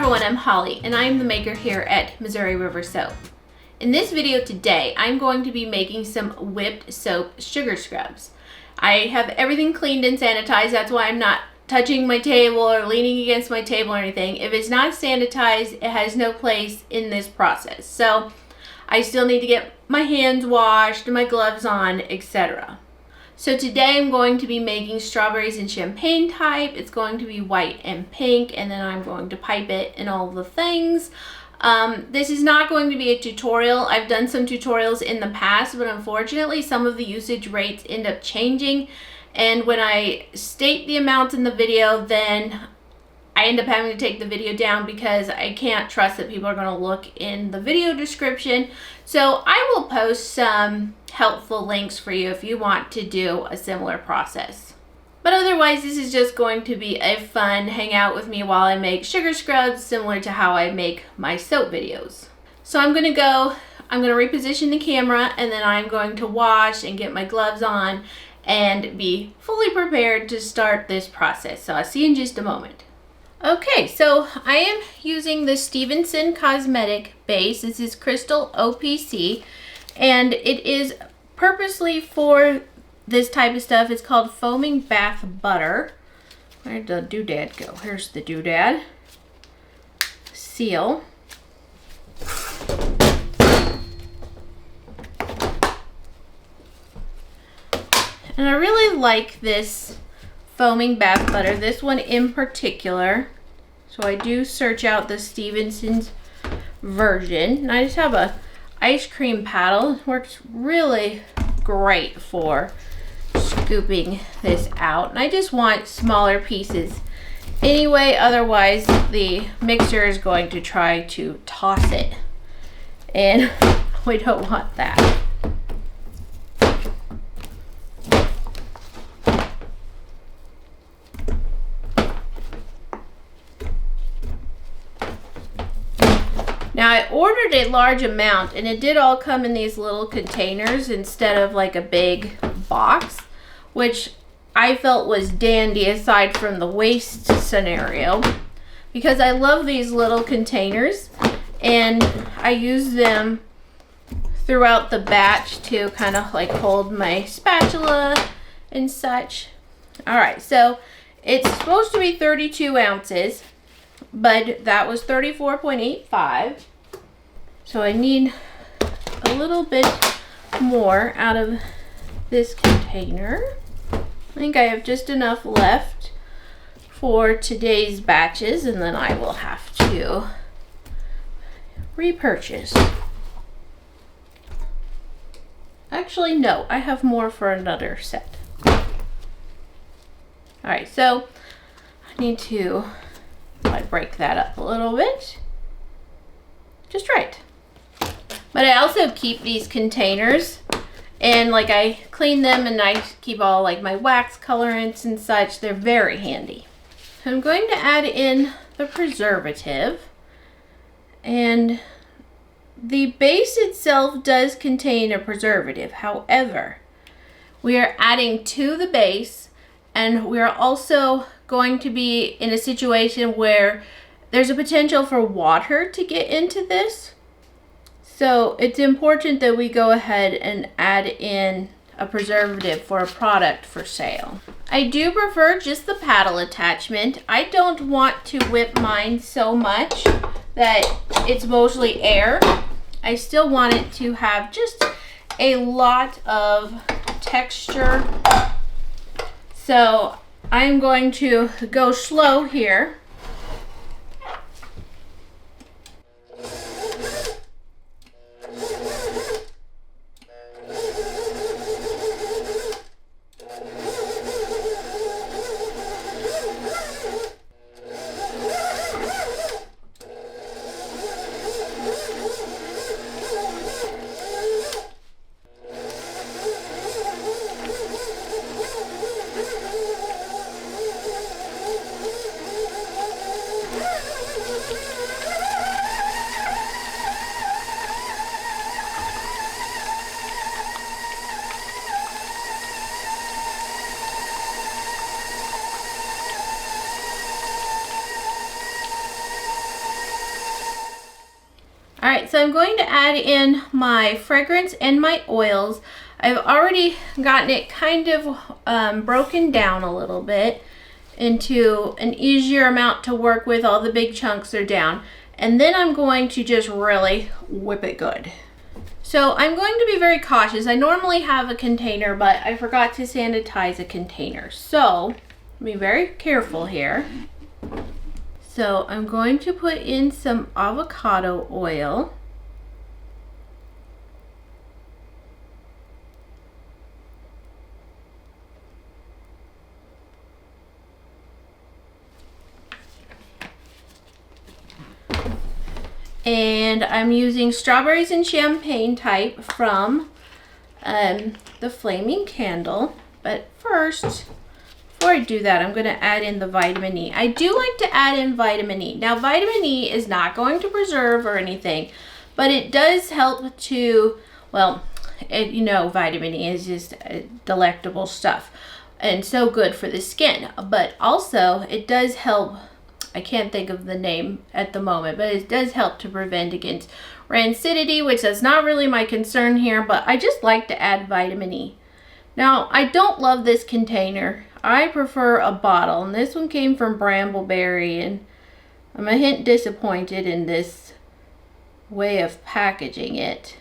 everyone, I'm Holly and I'm the maker here at Missouri River Soap. In this video today, I'm going to be making some whipped soap sugar scrubs. I have everything cleaned and sanitized, that's why I'm not touching my table or leaning against my table or anything. If it's not sanitized, it has no place in this process. So I still need to get my hands washed, my gloves on, etc. So today I'm going to be making strawberries and champagne type. It's going to be white and pink, and then I'm going to pipe it and all the things. This is not going to be a tutorial. I've done some tutorials in the past, but unfortunately some of the usage rates end up changing. And when I state the amounts in the video, then I end up having to take the video down because I can't trust that people are going to look in the video description. So I will post some helpful links for you if you want to do a similar process. But otherwise, this is just going to be a fun hangout with me while I make sugar scrubs, similar to how I make my soap videos. So I'm going to reposition the camera, and then I'm going to wash and get my gloves on and be fully prepared to start this process. So I'll see you in just a moment. Okay, so I am using the Stevenson Cosmetic base. This is Crystal OPC, and it is purposely for this type of stuff. It's called Foaming Bath Butter. Where'd the doodad go? Here's the doodad. Seal. And I really like this foaming bath butter, this one in particular. So I do search out the Stevenson's version. And I just have a ice cream paddle. It works really great for scooping this out. And I just want smaller pieces anyway, otherwise the mixer is going to try to toss it. And we don't want that. Now I ordered a large amount, and it did all come in these little containers instead of like a big box, which I felt was dandy aside from the waste scenario, because I love these little containers and I use them throughout the batch to kind of like hold my spatula and such. Alright, so it's supposed to be 32 ounces. But that was 34.85. So I need a little bit more out of this container. I think I have just enough left for today's batches, and then I will have to repurchase. Actually, no, I have more for another set. Alright, so I need to break that up a little bit, just right. But I also keep these containers, and like I clean them and I keep all like my wax colorants and such. They're very handy. So I'm going to add in the preservative, and the base itself does contain a preservative. However, we are adding to the base, and we are also going to be in a situation where there's a potential for water to get into this. So it's important that we go ahead and add in a preservative for a product for sale. I do prefer just the paddle attachment. I don't want to whip mine so much that it's mostly air. I still want it to have just a lot of texture. So I'm going to go slow here. All right, so I'm going to add in my fragrance and my oils. I've already gotten it kind of broken down a little bit into an easier amount to work with. All the big chunks are down. And then I'm going to just really whip it good. So I'm going to be very cautious. I normally have a container, but I forgot to sanitize a container. So be very careful here. So I'm going to put in some avocado oil. And I'm using strawberries and champagne type from the Flaming Candle. But first, before I do that, I'm going to add in the vitamin E. I do like to add in vitamin E. Now, vitamin E is not going to preserve or anything, but it does help to, well, you know, vitamin E is just delectable stuff and so good for the skin. But also, it does help. I can't think of the name at the moment, but it does help to prevent against rancidity, which is not really my concern here, but I just like to add vitamin E. Now, I don't love this container. I prefer a bottle, and this one came from Bramble Berry, and I'm a hint disappointed in this way of packaging it.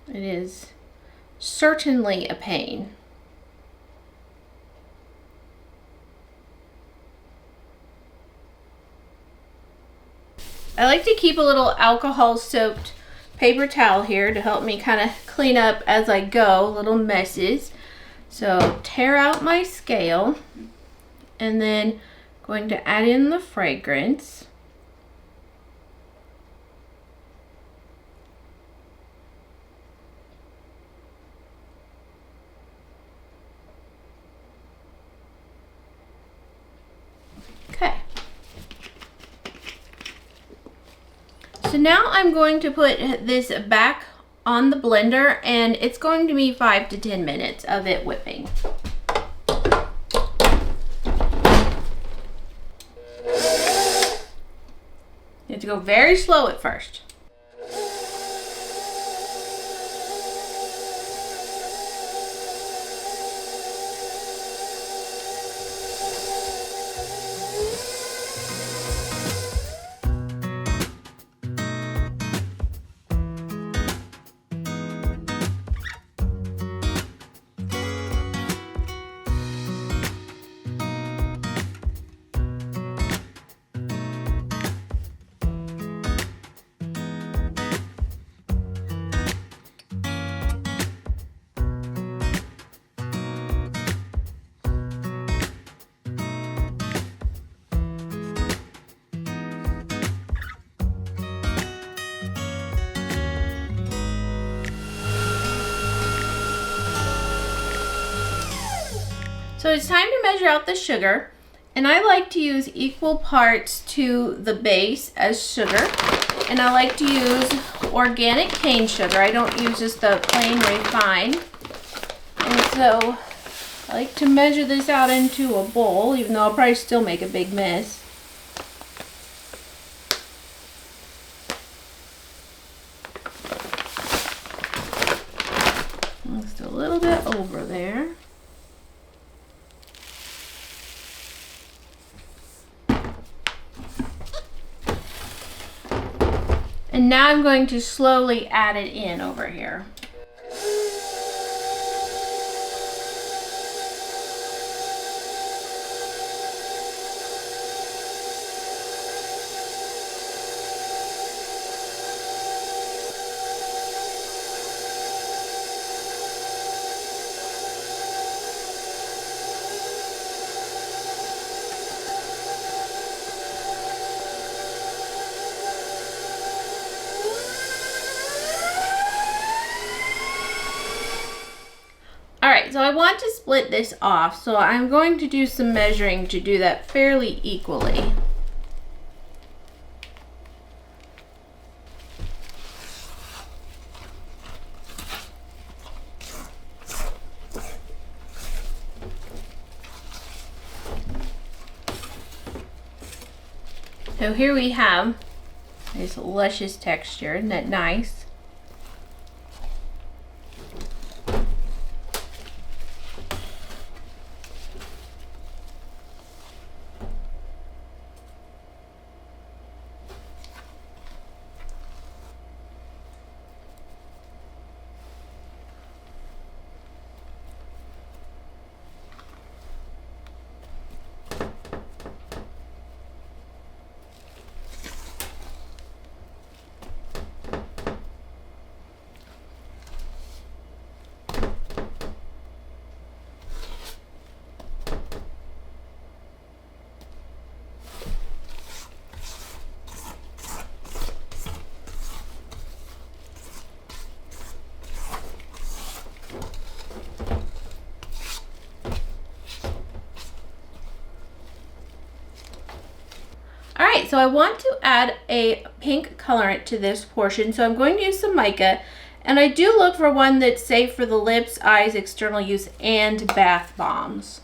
It is certainly a pain. I like to keep a little alcohol soaked paper towel here to help me kind of clean up as I go, little messes. So tear out my scale, and then going to add in the fragrance. Okay. So now I'm going to put this back on the blender, and it's going to be 5 to 10 minutes of it whipping. You have to go very slow at first. So it's time to measure out the sugar, and I like to use equal parts to the base as sugar, and I like to use organic cane sugar. I don't use just the plain refined. And so I like to measure this out into a bowl, even though I'll probably still make a big mess. Just a little bit over there. And now I'm going to slowly add it in over here. Alright, so I want to split this off, so I'm going to do some measuring to do that fairly equally. So here we have this luscious texture. Isn't that nice? Alright, so I want to add a pink colorant to this portion, so I'm going to use some mica, and I do look for one that's safe for the lips, eyes, external use, and bath bombs.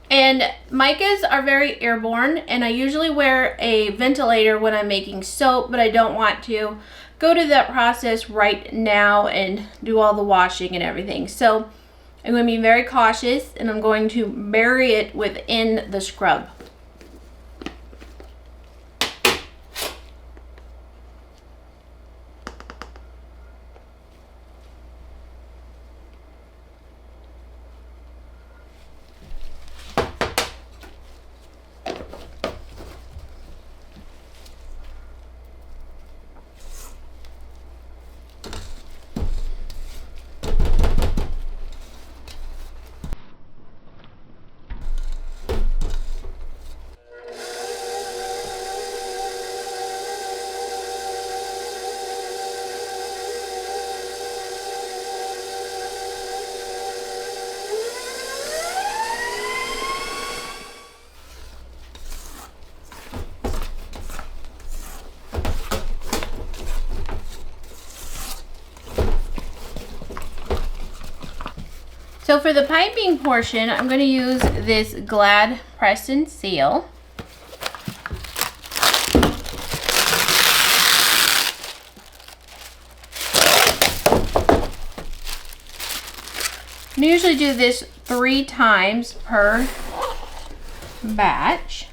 And micas are very airborne, and I usually wear a ventilator when I'm making soap, but I don't want to go to that process right now and do all the washing and everything. So I'm going to be very cautious, and I'm going to bury it within the scrub. So for the piping portion, I'm going to use this Glad Press and Seal. I usually do this 3 times per batch.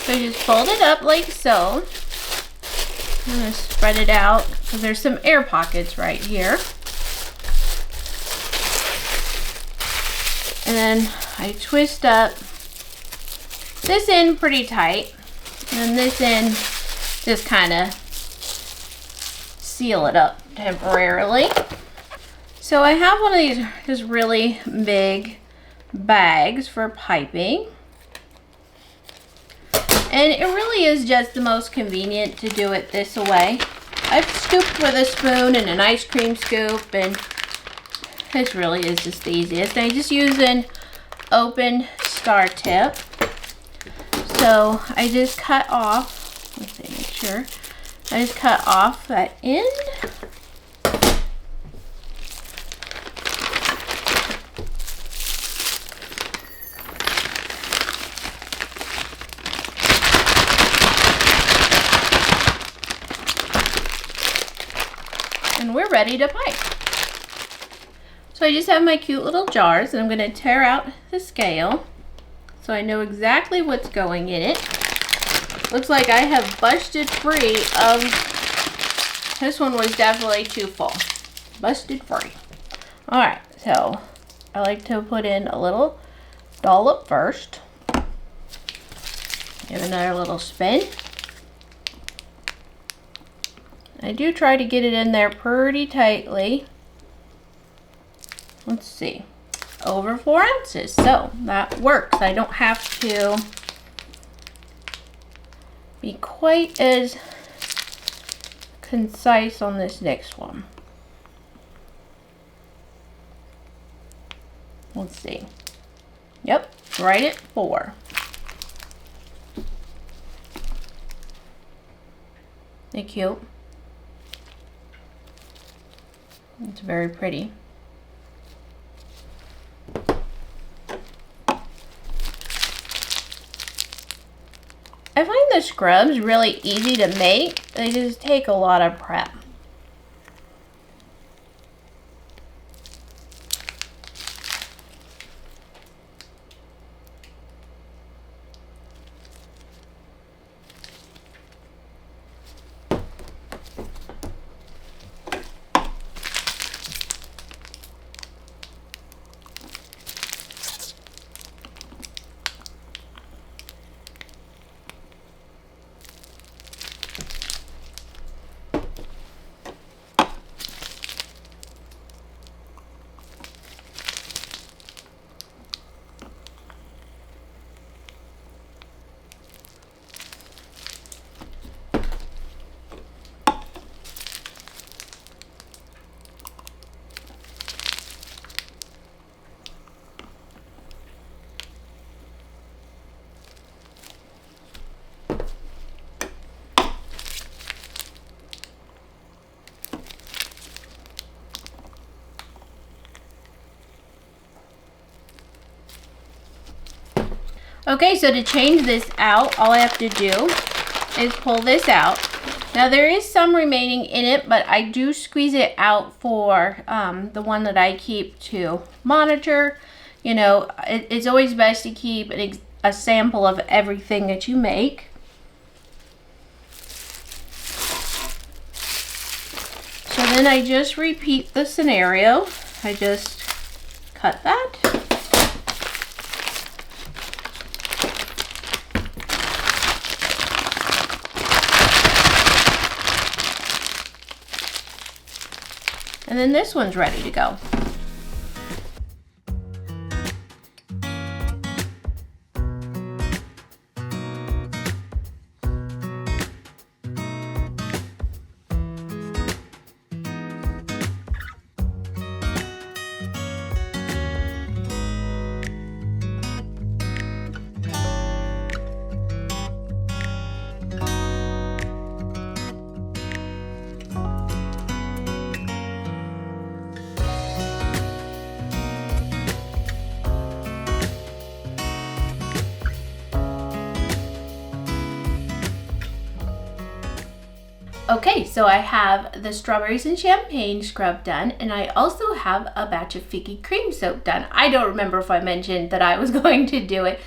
So just fold it up like so. I'm going to spread it out because there's some air pockets right here. And then I twist up this end pretty tight, and then this end just kind of seal it up temporarily. So I have one of these just really big bags for piping. And it really is just the most convenient to do it this way. I've scooped with a spoon and an ice cream scoop, and this really is just the easiest. I just use an open star tip. So I just cut off, let's see, make sure. I just cut off that end. And ready to pipe. So I just have my cute little jars, and I'm going to tear out the scale so I know exactly what's going in it. Looks like I have busted free of, this one was definitely too full. Busted free. Alright, so I like to put in a little dollop first. Give another little spin. I do try to get it in there pretty tightly. Let's see. Over 4 ounces. So that works. I don't have to be quite as concise on this next one. Let's see. Yep, right at 4. They're cute. It's very pretty. I find the scrubs really easy to make. They just take a lot of prep. Okay, so to change this out, all I have to do is pull this out. Now there is some remaining in it, but I do squeeze it out for the one that I keep to monitor. You know, it's always best to keep a sample of everything that you make. So then I just repeat the scenario. I just cut that. And then this one's ready to go. Okay, so I have the strawberries and champagne scrub done, and I also have a batch of figgy cream soap done. I don't remember if I mentioned that I was going to do it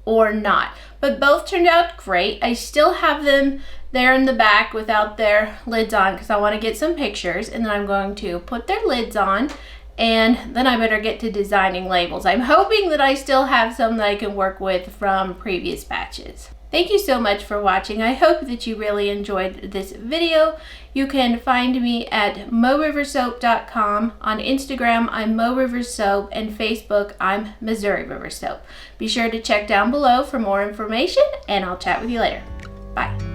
or not, but both turned out great. I still have them there in the back without their lids on because I want to get some pictures, and then I'm going to put their lids on, and then I better get to designing labels. I'm hoping that I still have some that I can work with from previous batches. Thank you so much for watching. I hope that you really enjoyed this video. You can find me at moriversoap.com. On Instagram, I'm moriversoap, and Facebook, I'm Missouri River Soap. Be sure to check down below for more information, and I'll chat with you later. Bye.